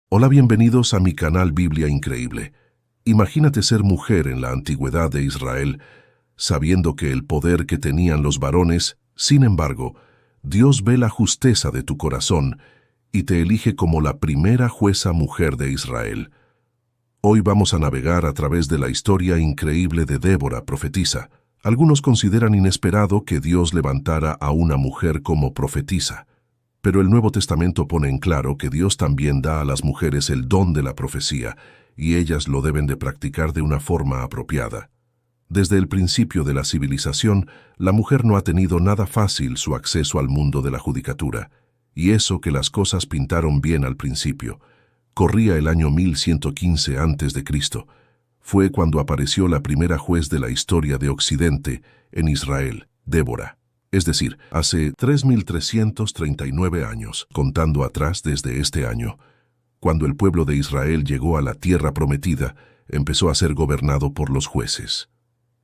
Hola, bienvenidos a mi canal Biblia Increíble. Imagínate ser mujer en la antigüedad de Israel, sabiendo que el poder que tenían los varones, sin embargo, Dios ve la justeza de tu corazón y te elige como la primera jueza mujer de Israel. Hoy vamos a navegar a través de la historia increíble de Débora, profetisa. Algunos consideran inesperado que Dios levantara a una mujer como profetisa. Pero el Nuevo Testamento pone en claro que Dios también da a las mujeres el don de la profecía, y ellas lo deben de practicar de una forma apropiada. Desde el principio de la civilización, la mujer no ha tenido nada fácil su acceso al mundo de la judicatura, y eso que las cosas pintaron bien al principio. Corría el año 1115 a.C. Fue cuando apareció la primera juez de la historia de Occidente en Israel, Débora. Es decir, hace 3.339 años, contando atrás desde este año. Cuando el pueblo de Israel llegó a la tierra prometida, empezó a ser gobernado por los jueces.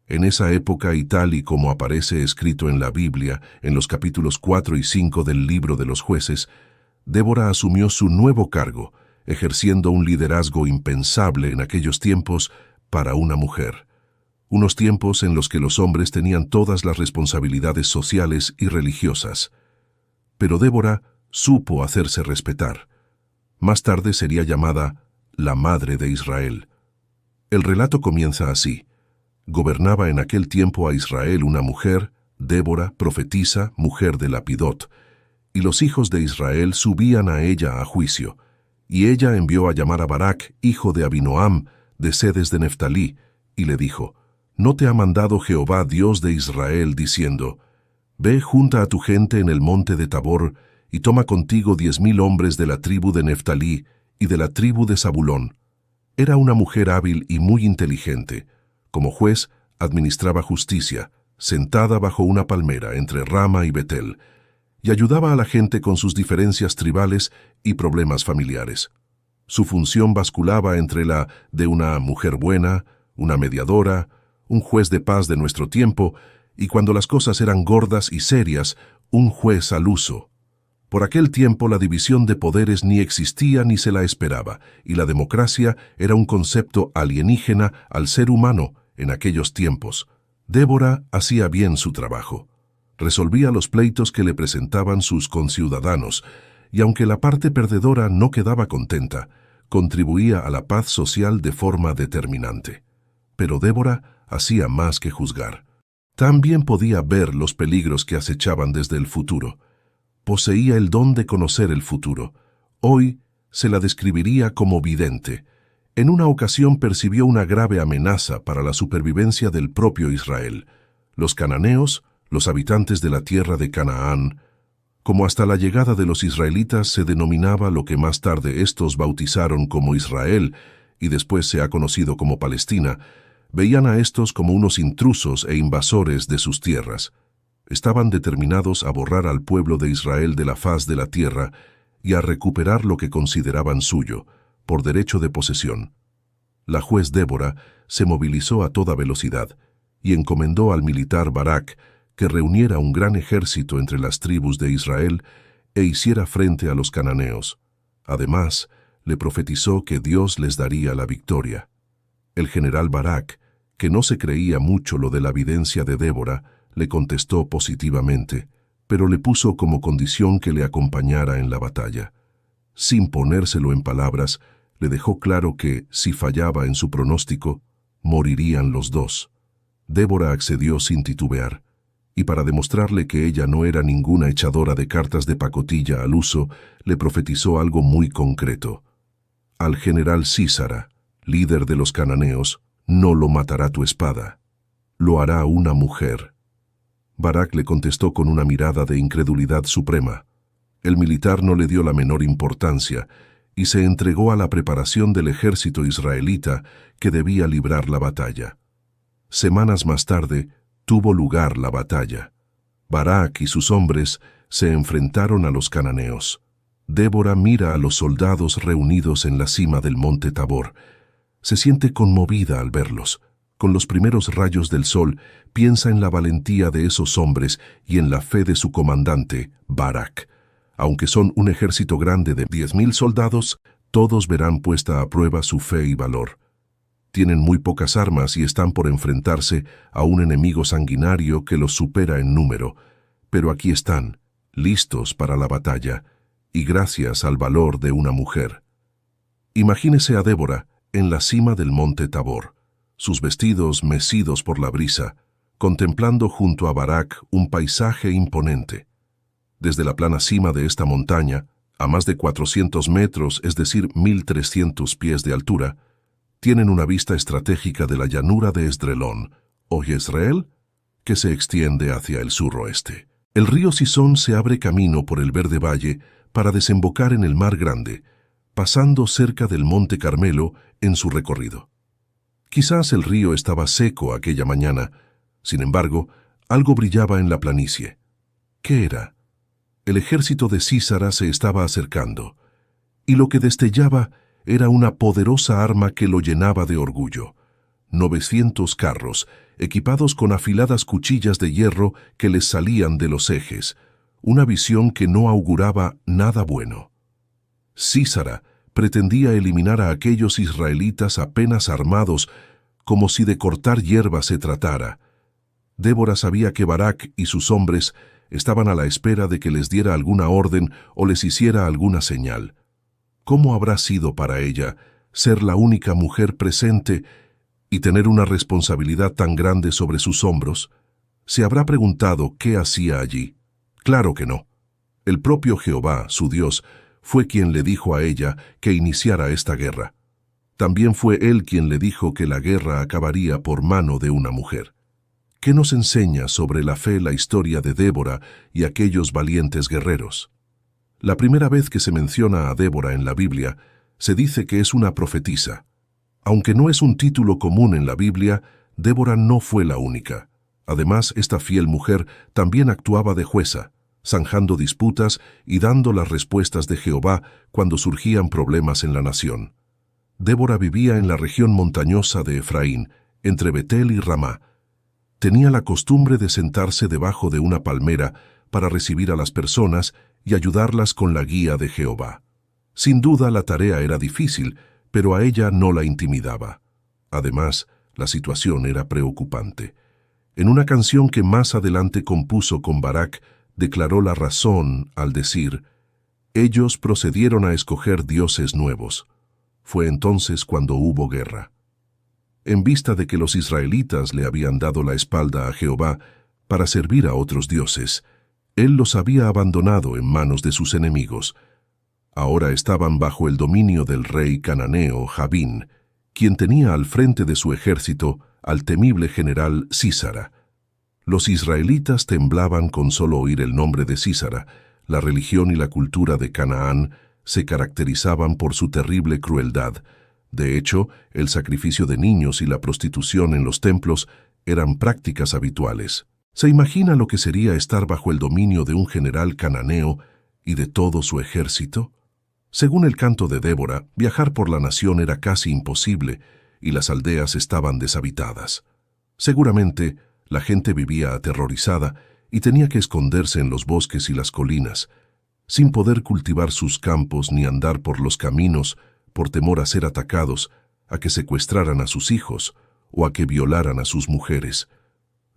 En esa época, y tal y como aparece escrito en la Biblia, en los capítulos 4 y 5 del libro de los jueces, Débora asumió su nuevo cargo, ejerciendo un liderazgo impensable en aquellos tiempos para una mujer. Unos tiempos en los que los hombres tenían todas las responsabilidades sociales y religiosas. Pero Débora supo hacerse respetar. Más tarde sería llamada la Madre de Israel. El relato comienza así. Gobernaba en aquel tiempo a Israel una mujer, Débora, profetisa, mujer de Lapidot, y los hijos de Israel subían a ella a juicio, y ella envió a llamar a Barac, hijo de Abinoam, de Sedes de Neftalí, y le dijo: ¿No te ha mandado Jehová, Dios de Israel, diciendo: Ve, junta a tu gente en el monte de Tabor, y toma contigo 10,000 hombres de la tribu de Neftalí y de la tribu de Zabulón? Era una mujer hábil y muy inteligente. Como juez, administraba justicia, sentada bajo una palmera entre Rama y Betel, y ayudaba a la gente con sus diferencias tribales y problemas familiares. Su función basculaba entre la de una mujer buena, una mediadora, un juez de paz de nuestro tiempo, y cuando las cosas eran gordas y serias, un juez al uso. Por aquel tiempo la división de poderes ni existía ni se la esperaba, y la democracia era un concepto alienígena al ser humano en aquellos tiempos. Débora hacía bien su trabajo. Resolvía los pleitos que le presentaban sus conciudadanos, y aunque la parte perdedora no quedaba contenta, contribuía a la paz social de forma determinante. Pero Débora hacía más que juzgar. También podía ver los peligros que acechaban desde el futuro. Poseía el don de conocer el futuro. Hoy se la describiría como vidente. En una ocasión percibió una grave amenaza para la supervivencia del propio Israel. Los cananeos, los habitantes de la tierra de Canaán, como hasta la llegada de los israelitas se denominaba lo que más tarde estos bautizaron como Israel y después se ha conocido como Palestina, veían a estos como unos intrusos e invasores de sus tierras. Estaban determinados a borrar al pueblo de Israel de la faz de la tierra y a recuperar lo que consideraban suyo, por derecho de posesión. La juez Débora se movilizó a toda velocidad y encomendó al militar Barac que reuniera un gran ejército entre las tribus de Israel e hiciera frente a los cananeos. Además, le profetizó que Dios les daría la victoria. El general Barac, que no se creía mucho lo de la videncia de Débora, le contestó positivamente, pero le puso como condición que le acompañara en la batalla. Sin ponérselo en palabras, le dejó claro que, si fallaba en su pronóstico, morirían los dos. Débora accedió sin titubear, y para demostrarle que ella no era ninguna echadora de cartas de pacotilla al uso, le profetizó algo muy concreto. Al general Sísara, líder de los cananeos, no lo matará tu espada, lo hará una mujer. Barac le contestó con una mirada de incredulidad suprema. El militar no le dio la menor importancia y se entregó a la preparación del ejército israelita que debía librar la batalla. Semanas más tarde tuvo lugar la batalla. Barac y sus hombres se enfrentaron a los cananeos. Débora mira a los soldados reunidos en la cima del monte Tabor. Se siente conmovida al verlos. Con los primeros rayos del sol, piensa en la valentía de esos hombres y en la fe de su comandante, Barac. Aunque son un ejército grande de 10,000 soldados, Todos verán puesta a prueba su fe y valor. Tienen muy pocas armas y están por enfrentarse a un enemigo sanguinario que los supera en número, pero aquí están, listos para la batalla, y gracias al valor de una mujer. Imagínese a Débora en la cima del monte Tabor, sus vestidos mecidos por la brisa, contemplando junto a Barak un paisaje imponente. Desde la plana cima de esta montaña, a más de 400 metros, es decir, 1.300 pies de altura, tienen una vista estratégica de la llanura de Esdrelón, o Jezreel, que se extiende hacia el suroeste. El río Sison se abre camino por el verde valle para desembocar en el Mar Grande, pasando cerca del Monte Carmelo en su recorrido. Quizás el río estaba seco aquella mañana, sin embargo, algo brillaba en la planicie. ¿Qué era? El ejército de Sísara se estaba acercando, y lo que destellaba era una poderosa arma que lo llenaba de orgullo. 900 carros, equipados con afiladas cuchillas de hierro que les salían de los ejes, una visión que no auguraba nada bueno. Sísara pretendía eliminar a aquellos israelitas apenas armados, como si de cortar hierba se tratara. Débora sabía que Barak y sus hombres estaban a la espera de que les diera alguna orden o les hiciera alguna señal. ¿Cómo habrá sido para ella ser la única mujer presente y tener una responsabilidad tan grande sobre sus hombros? ¿Se habrá preguntado qué hacía allí? Claro que no. El propio Jehová, su Dios, fue quien le dijo a ella que iniciara esta guerra. También fue él quien le dijo que la guerra acabaría por mano de una mujer. ¿Qué nos enseña sobre la fe la historia de Débora y aquellos valientes guerreros? La primera vez que se menciona a Débora en la Biblia, se dice que es una profetisa. Aunque no es un título común en la Biblia, Débora no fue la única. Además, esta fiel mujer también actuaba de jueza, zanjando disputas y dando las respuestas de Jehová cuando surgían problemas en la nación. Débora vivía en la región montañosa de Efraín, entre Betel y Ramá. Tenía la costumbre de sentarse debajo de una palmera para recibir a las personas y ayudarlas con la guía de Jehová. Sin duda la tarea era difícil, pero a ella no la intimidaba. Además, la situación era preocupante. En una canción que más adelante compuso con Barak, declaró la razón al decir: «Ellos procedieron a escoger dioses nuevos». Fue entonces cuando hubo guerra. En vista de que los israelitas le habían dado la espalda a Jehová para servir a otros dioses, él los había abandonado en manos de sus enemigos. Ahora estaban bajo el dominio del rey cananeo Jabín, quien tenía al frente de su ejército al temible general Sísara. Los israelitas temblaban con solo oír el nombre de Sísara. La religión y la cultura de Canaán se caracterizaban por su terrible crueldad. De hecho, el sacrificio de niños y la prostitución en los templos eran prácticas habituales. ¿Se imagina lo que sería estar bajo el dominio de un general cananeo y de todo su ejército? Según el canto de Débora, viajar por la nación era casi imposible y las aldeas estaban deshabitadas. Seguramente, la gente vivía aterrorizada y tenía que esconderse en los bosques y las colinas, sin poder cultivar sus campos ni andar por los caminos por temor a ser atacados, a que secuestraran a sus hijos o a que violaran a sus mujeres.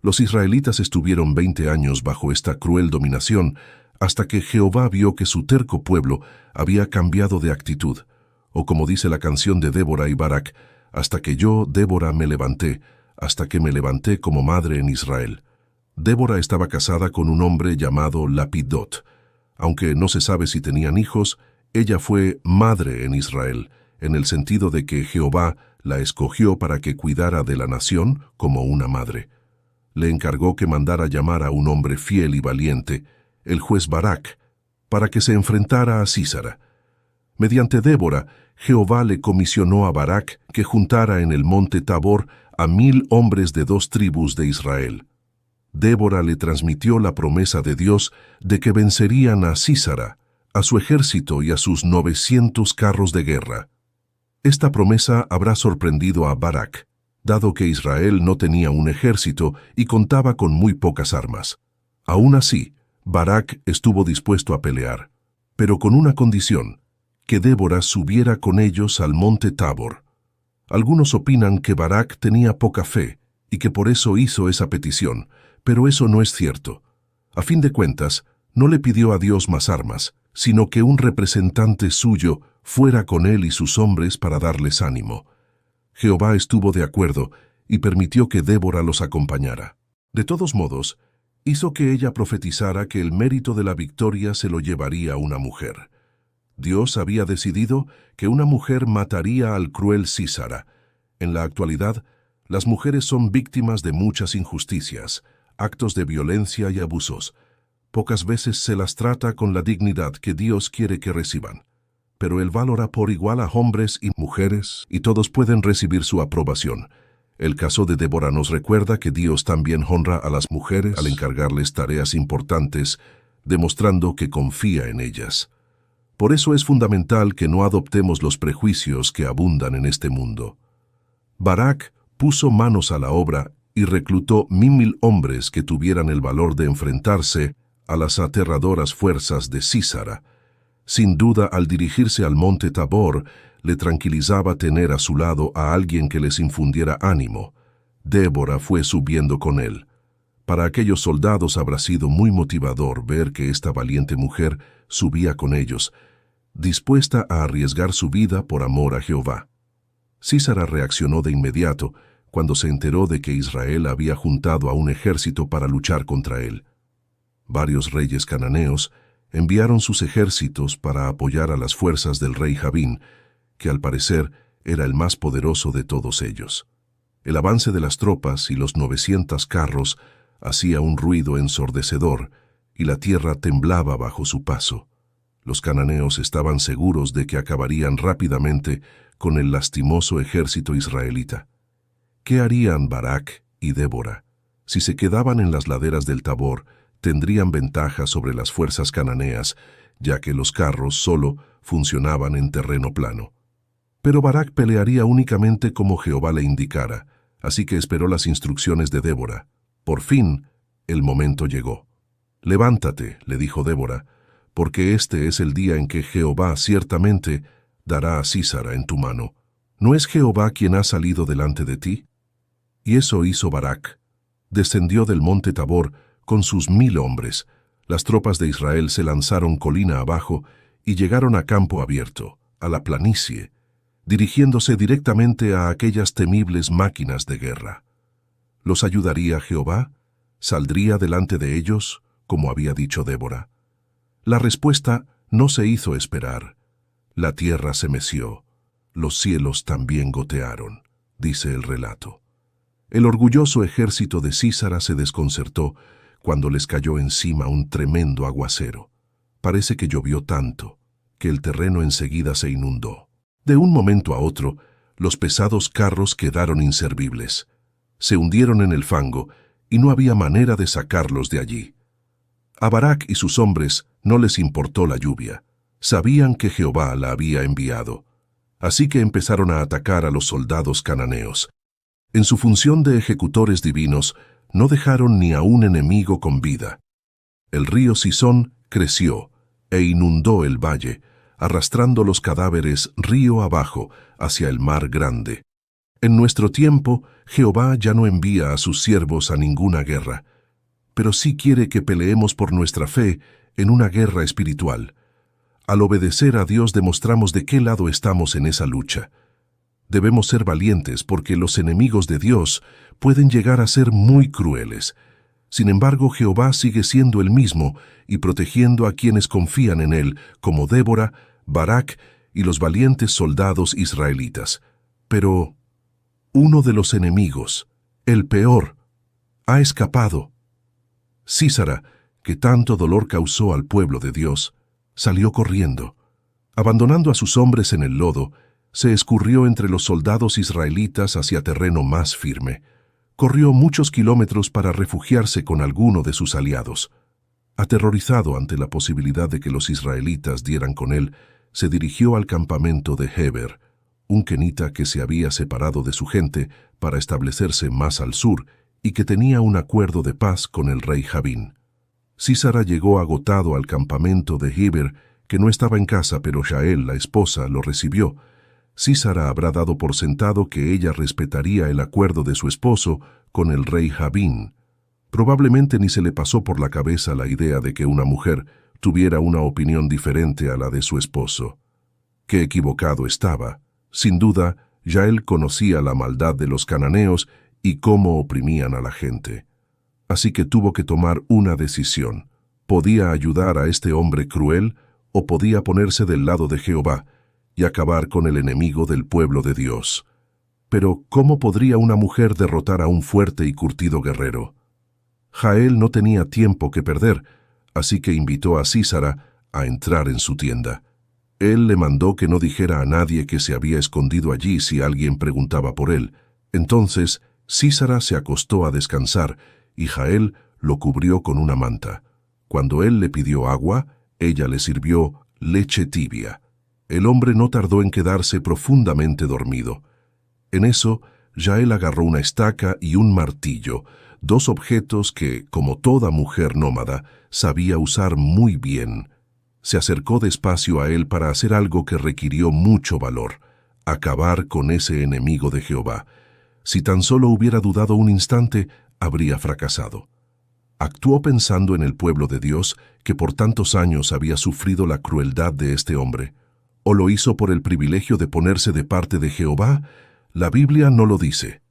Los israelitas estuvieron 20 años bajo esta cruel dominación hasta que Jehová vio que su terco pueblo había cambiado de actitud, o como dice la canción de Débora y Barak, hasta que yo, Débora, me levanté, hasta que me levanté como madre en Israel. Débora estaba casada con un hombre llamado Lapidot. Aunque no se sabe si tenían hijos, ella fue madre en Israel, en el sentido de que Jehová la escogió para que cuidara de la nación como una madre. Le encargó que mandara llamar a un hombre fiel y valiente, el juez Barak, para que se enfrentara a Sísara. Mediante Débora, Jehová le comisionó a Barak que juntara en el monte Tabor a 1000 hombres de 2 tribus de Israel. Débora le transmitió la promesa de Dios de que vencerían a Sísara, a su ejército y a sus 900 carros de guerra. Esta promesa habrá sorprendido a Barak, dado que Israel no tenía un ejército y contaba con muy pocas armas. Aún así, Barak estuvo dispuesto a pelear, pero con una condición: que Débora subiera con ellos al monte Tabor. Algunos opinan que Barak tenía poca fe y que por eso hizo esa petición, pero eso no es cierto. A fin de cuentas, no le pidió a Dios más armas, sino que un representante suyo fuera con él y sus hombres para darles ánimo. Jehová estuvo de acuerdo y permitió que Débora los acompañara. De todos modos, hizo que ella profetizara que el mérito de la victoria se lo llevaría una mujer. Dios había decidido que una mujer mataría al cruel Sísara. En la actualidad, las mujeres son víctimas de muchas injusticias, actos de violencia y abusos. Pocas veces se las trata con la dignidad que Dios quiere que reciban. Pero Él valora por igual a hombres y mujeres, y todos pueden recibir su aprobación. El caso de Débora nos recuerda que Dios también honra a las mujeres al encargarles tareas importantes, demostrando que confía en ellas. Por eso es fundamental que no adoptemos los prejuicios que abundan en este mundo. Barak puso manos a la obra y reclutó 1000 hombres que tuvieran el valor de enfrentarse a las aterradoras fuerzas de Sísara. Sin duda, al dirigirse al monte Tabor, le tranquilizaba tener a su lado a alguien que les infundiera ánimo. Débora fue subiendo con él. Para aquellos soldados habrá sido muy motivador ver que esta valiente mujer subía con ellos, dispuesta a arriesgar su vida por amor a Jehová. Sísara reaccionó de inmediato cuando se enteró de que Israel había juntado a un ejército para luchar contra él. Varios reyes cananeos enviaron sus ejércitos para apoyar a las fuerzas del rey Jabín, que al parecer era el más poderoso de todos ellos. El avance de las tropas y los 900 carros hacía un ruido ensordecedor, y la tierra temblaba bajo su paso. Los cananeos estaban seguros de que acabarían rápidamente con el lastimoso ejército israelita. ¿Qué harían Barak y Débora? Si se quedaban en las laderas del Tabor, tendrían ventaja sobre las fuerzas cananeas, ya que los carros solo funcionaban en terreno plano. Pero Barak pelearía únicamente como Jehová le indicara, así que esperó las instrucciones de Débora. Por fin, el momento llegó. «Levántate», le dijo Débora, «porque este es el día en que Jehová ciertamente dará a Sísara en tu mano. ¿No es Jehová quien ha salido delante de ti?» Y eso hizo Barak. Descendió del monte Tabor con sus 1000 hombres. Las tropas de Israel se lanzaron colina abajo y llegaron a campo abierto, a la planicie, dirigiéndose directamente a aquellas temibles máquinas de guerra. ¿Los ayudaría Jehová? ¿Saldría delante de ellos, como había dicho Débora? La respuesta no se hizo esperar. La tierra se meció, los cielos también gotearon, dice el relato. El orgulloso ejército de Sísara se desconcertó cuando les cayó encima un tremendo aguacero. Parece que llovió tanto que el terreno enseguida se inundó. De un momento a otro, los pesados carros quedaron inservibles. Se hundieron en el fango y no había manera de sacarlos de allí. A Barak y sus hombres no les importó la lluvia. Sabían que Jehová la había enviado. Así que empezaron a atacar a los soldados cananeos. En su función de ejecutores divinos, no dejaron ni a un enemigo con vida. El río Sison creció e inundó el valle, arrastrando los cadáveres río abajo hacia el mar grande. En nuestro tiempo, Jehová ya no envía a sus siervos a ninguna guerra, pero sí quiere que peleemos por nuestra fe en una guerra espiritual. Al obedecer a Dios demostramos de qué lado estamos en esa lucha. Debemos ser valientes porque los enemigos de Dios pueden llegar a ser muy crueles. Sin embargo, Jehová sigue siendo el mismo y protegiendo a quienes confían en Él, como Débora, Barak y los valientes soldados israelitas. Pero uno de los enemigos, el peor, ha escapado. Sísara, que tanto dolor causó al pueblo de Dios, salió corriendo. Abandonando a sus hombres en el lodo, se escurrió entre los soldados israelitas hacia terreno más firme. Corrió muchos kilómetros para refugiarse con alguno de sus aliados. Aterrorizado ante la posibilidad de que los israelitas dieran con él, se dirigió al campamento de Heber, un kenita que se había separado de su gente para establecerse más al sur y que tenía un acuerdo de paz con el rey Jabín. Sísara llegó agotado al campamento de Heber, que no estaba en casa, pero Jael, la esposa, lo recibió. Sísara habrá dado por sentado que ella respetaría el acuerdo de su esposo con el rey Jabín. Probablemente ni se le pasó por la cabeza la idea de que una mujer tuviera una opinión diferente a la de su esposo. Qué equivocado estaba. Sin duda, Jael conocía la maldad de los cananeos y cómo oprimían a la gente. Así que tuvo que tomar una decisión. Podía ayudar a este hombre cruel o podía ponerse del lado de Jehová y acabar con el enemigo del pueblo de Dios. Pero, ¿cómo podría una mujer derrotar a un fuerte y curtido guerrero? Jael no tenía tiempo que perder, así que invitó a Sísara a entrar en su tienda. Él le mandó que no dijera a nadie que se había escondido allí si alguien preguntaba por él. Entonces, Sísara se acostó a descansar y Jael lo cubrió con una manta. Cuando él le pidió agua, ella le sirvió leche tibia. El hombre no tardó en quedarse profundamente dormido. En eso, Jael agarró una estaca y un martillo, dos objetos que, como toda mujer nómada, sabía usar muy bien. Se acercó despacio a él para hacer algo que requirió mucho valor: acabar con ese enemigo de Jehová. Si tan solo hubiera dudado un instante, habría fracasado. Actuó pensando en el pueblo de Dios que por tantos años había sufrido la crueldad de este hombre. ¿O lo hizo por el privilegio de ponerse de parte de Jehová? La Biblia no lo dice.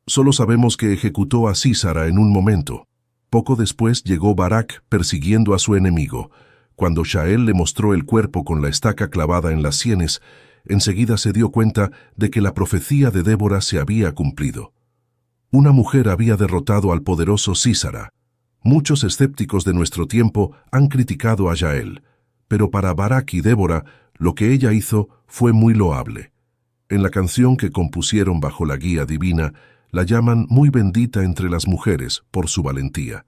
Solo sabemos que ejecutó a Sísara en un momento. Poco después llegó Barak persiguiendo a su enemigo. Cuando Jael le mostró el cuerpo con la estaca clavada en las sienes, enseguida se dio cuenta de que la profecía de Débora se había cumplido. Una mujer había derrotado al poderoso Sísara. Muchos escépticos de nuestro tiempo han criticado a Jael, pero para Barak y Débora, lo que ella hizo fue muy loable. En la canción que compusieron bajo la guía divina, la llaman muy bendita entre las mujeres por su valentía.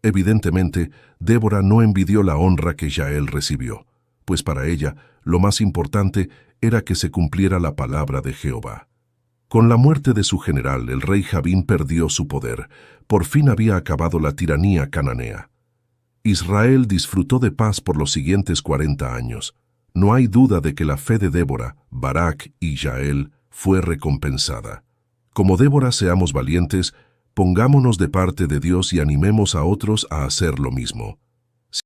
Evidentemente, Débora no envidió la honra que Jael recibió, pues para ella lo más importante era que se cumpliera la palabra de Jehová. Con la muerte de su general, el rey Jabín perdió su poder. Por fin había acabado la tiranía cananea. Israel disfrutó de paz por los siguientes 40 años. No hay duda de que la fe de Débora, Barak y Jael fue recompensada. Como Débora, seamos valientes, pongámonos de parte de Dios y animemos a otros a hacer lo mismo.